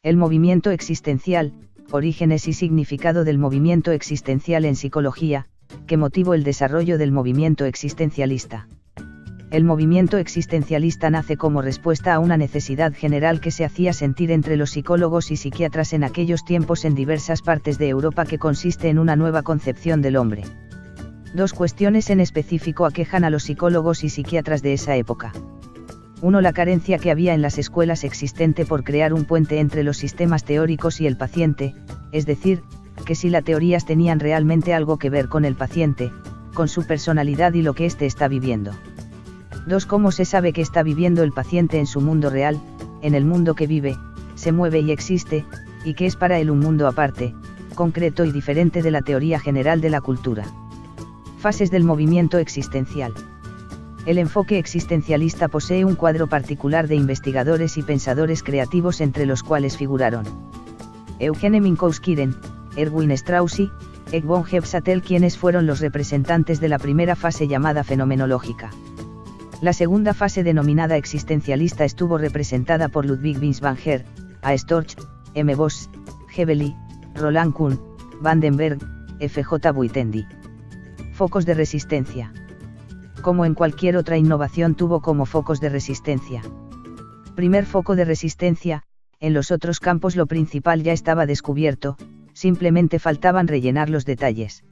El movimiento existencial, orígenes y significado del movimiento existencial en psicología, que motivó el desarrollo del movimiento existencialista. El movimiento existencialista nace como respuesta a una necesidad general que se hacía sentir entre los psicólogos y psiquiatras en aquellos tiempos en diversas partes de Europa, que consiste en una nueva concepción del hombre. Dos cuestiones en específico aquejan a los psicólogos y psiquiatras de esa época. 1. La carencia que había en las escuelas existente por crear un puente entre los sistemas teóricos y el paciente, es decir, que si las teorías tenían realmente algo que ver con el paciente, con su personalidad y lo que éste está viviendo. 2. Cómo se sabe que está viviendo el paciente en su mundo real, en el mundo que vive, se mueve y existe, y que es para él un mundo aparte, concreto y diferente de la teoría general de la cultura. Fases del movimiento existencial. El enfoque existencialista posee un cuadro particular de investigadores y pensadores creativos, entre los cuales figuraron Eugene Minkowski, Erwin Strauss y Erik von Hebsatel, quienes fueron los representantes de la primera fase llamada fenomenológica. La segunda fase, denominada existencialista, estuvo representada por Ludwig Binswanger, A. Storch, M. Voss, Hebeli, Roland Kuhn, Vandenberg, F. J. Buitendi. Focos de resistencia. Como en cualquier otra innovación, tuvo como focos de resistencia. Primer foco de resistencia: en los otros campos lo principal ya estaba descubierto, simplemente faltaban rellenar los detalles.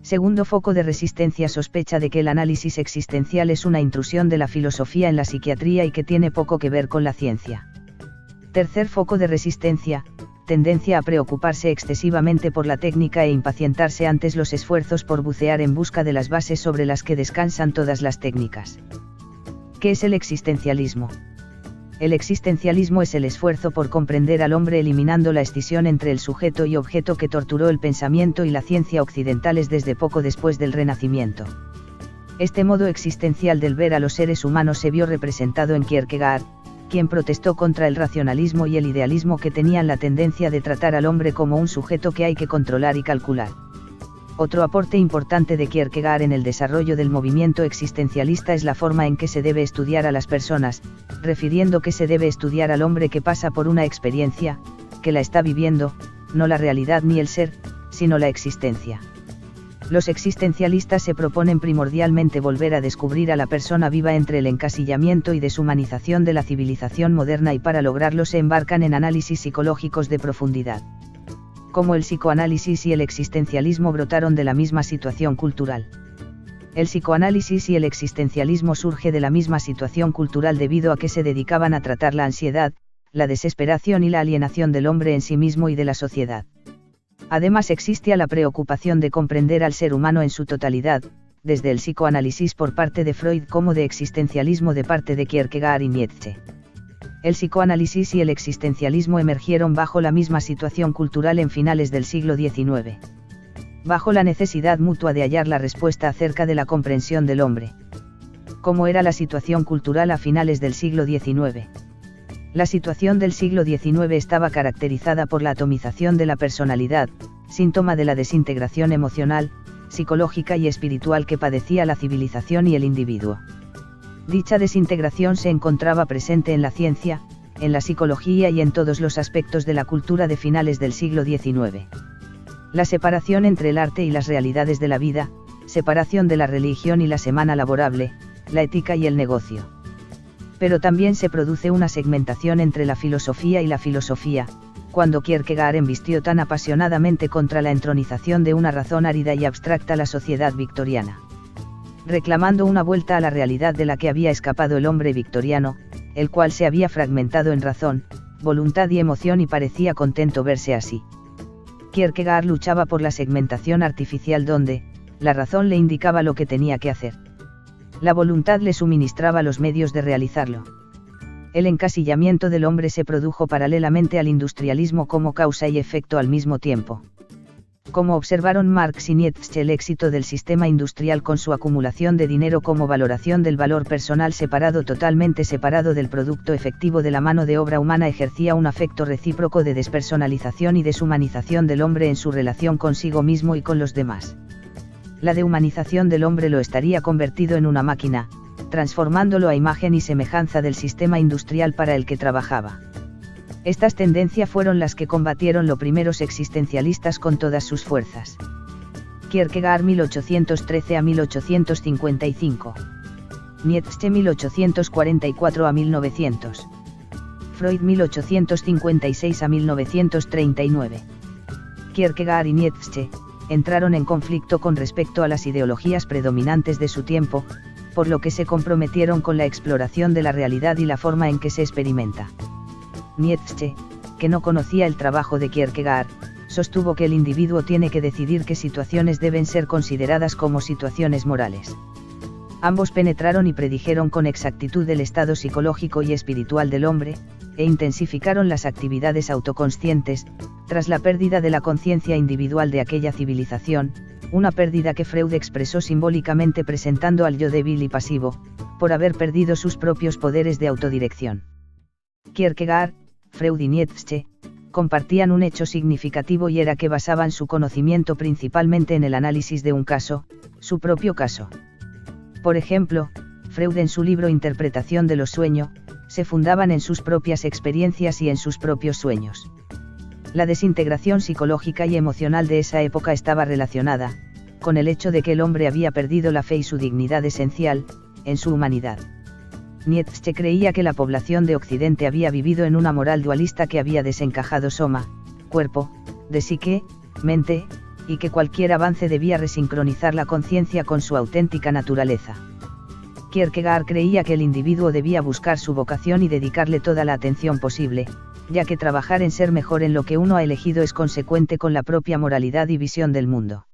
Segundo foco de resistencia: sospecha de que el análisis existencial es una intrusión de la filosofía en la psiquiatría y que tiene poco que ver con la ciencia. Tercer foco de resistencia: tendencia a preocuparse excesivamente por la técnica e impacientarse ante los esfuerzos por bucear en busca de las bases sobre las que descansan todas las técnicas. ¿Qué es el existencialismo? El existencialismo es el esfuerzo por comprender al hombre eliminando la escisión entre el sujeto y objeto que torturó el pensamiento y la ciencia occidentales desde poco después del Renacimiento. Este modo existencial del ver a los seres humanos se vio representado en Kierkegaard, quien protestó contra el racionalismo y el idealismo que tenían la tendencia de tratar al hombre como un sujeto que hay que controlar y calcular. Otro aporte importante de Kierkegaard en el desarrollo del movimiento existencialista es la forma en que se debe estudiar a las personas, refiriendo que se debe estudiar al hombre que pasa por una experiencia, que la está viviendo, no la realidad ni el ser, sino la existencia. Los existencialistas se proponen primordialmente volver a descubrir a la persona viva entre el encasillamiento y deshumanización de la civilización moderna, y para lograrlo se embarcan en análisis psicológicos de profundidad. Como el psicoanálisis y el existencialismo brotaron de la misma situación cultural. El psicoanálisis y el existencialismo surge de la misma situación cultural debido a que se dedicaban a tratar la ansiedad, la desesperación y la alienación del hombre en sí mismo y de la sociedad. Además existía la preocupación de comprender al ser humano en su totalidad, desde el psicoanálisis por parte de Freud como de existencialismo de parte de Kierkegaard y Nietzsche. El psicoanálisis y el existencialismo emergieron bajo la misma situación cultural en finales del siglo XIX. Bajo la necesidad mutua de hallar la respuesta acerca de la comprensión del hombre. ¿Cómo era la situación cultural a finales del siglo XIX? La situación del siglo XIX estaba caracterizada por la atomización de la personalidad, síntoma de la desintegración emocional, psicológica y espiritual que padecía la civilización y el individuo. Dicha desintegración se encontraba presente en la ciencia, en la psicología y en todos los aspectos de la cultura de finales del siglo XIX. La separación entre el arte y las realidades de la vida, separación de la religión y la semana laborable, la ética y el negocio. Pero también se produce una segmentación entre la filosofía y la filosofía, cuando Kierkegaard embistió tan apasionadamente contra la entronización de una razón árida y abstracta la sociedad victoriana. Reclamando una vuelta a la realidad de la que había escapado el hombre victoriano, el cual se había fragmentado en razón, voluntad y emoción y parecía contento verse así. Kierkegaard luchaba por la segmentación artificial donde, la razón le indicaba lo que tenía que hacer. La voluntad le suministraba los medios de realizarlo. El encasillamiento del hombre se produjo paralelamente al industrialismo como causa y efecto al mismo tiempo. Como observaron Marx y Nietzsche, el éxito del sistema industrial con su acumulación de dinero como valoración del valor personal totalmente separado del producto efectivo de la mano de obra humana ejercía un efecto recíproco de despersonalización y deshumanización del hombre en su relación consigo mismo y con los demás. La dehumanización del hombre lo estaría convertido en una máquina, transformándolo a imagen y semejanza del sistema industrial para el que trabajaba. Estas tendencias fueron las que combatieron los primeros existencialistas con todas sus fuerzas. Kierkegaard 1813 a 1855. Nietzsche 1844 a 1900. Freud 1856 a 1939. Kierkegaard y Nietzsche entraron en conflicto con respecto a las ideologías predominantes de su tiempo, por lo que se comprometieron con la exploración de la realidad y la forma en que se experimenta. Nietzsche, que no conocía el trabajo de Kierkegaard, sostuvo que el individuo tiene que decidir qué situaciones deben ser consideradas como situaciones morales. Ambos penetraron y predijeron con exactitud el estado psicológico y espiritual del hombre, e intensificaron las actividades autoconscientes, tras la pérdida de la conciencia individual de aquella civilización, una pérdida que Freud expresó simbólicamente presentando al yo débil y pasivo, por haber perdido sus propios poderes de autodirección. Kierkegaard, Freud y Nietzsche compartían un hecho significativo y era que basaban su conocimiento principalmente en el análisis de un caso, su propio caso. Por ejemplo, Freud en su libro Interpretación de los sueños, se fundaban en sus propias experiencias y en sus propios sueños. La desintegración psicológica y emocional de esa época estaba relacionada con el hecho de que el hombre había perdido la fe y su dignidad esencial en su humanidad. Nietzsche creía que la población de Occidente había vivido en una moral dualista que había desencajado soma, cuerpo, de psique, mente, y que cualquier avance debía resincronizar la conciencia con su auténtica naturaleza. Kierkegaard creía que el individuo debía buscar su vocación y dedicarle toda la atención posible, ya que trabajar en ser mejor en lo que uno ha elegido es consecuente con la propia moralidad y visión del mundo.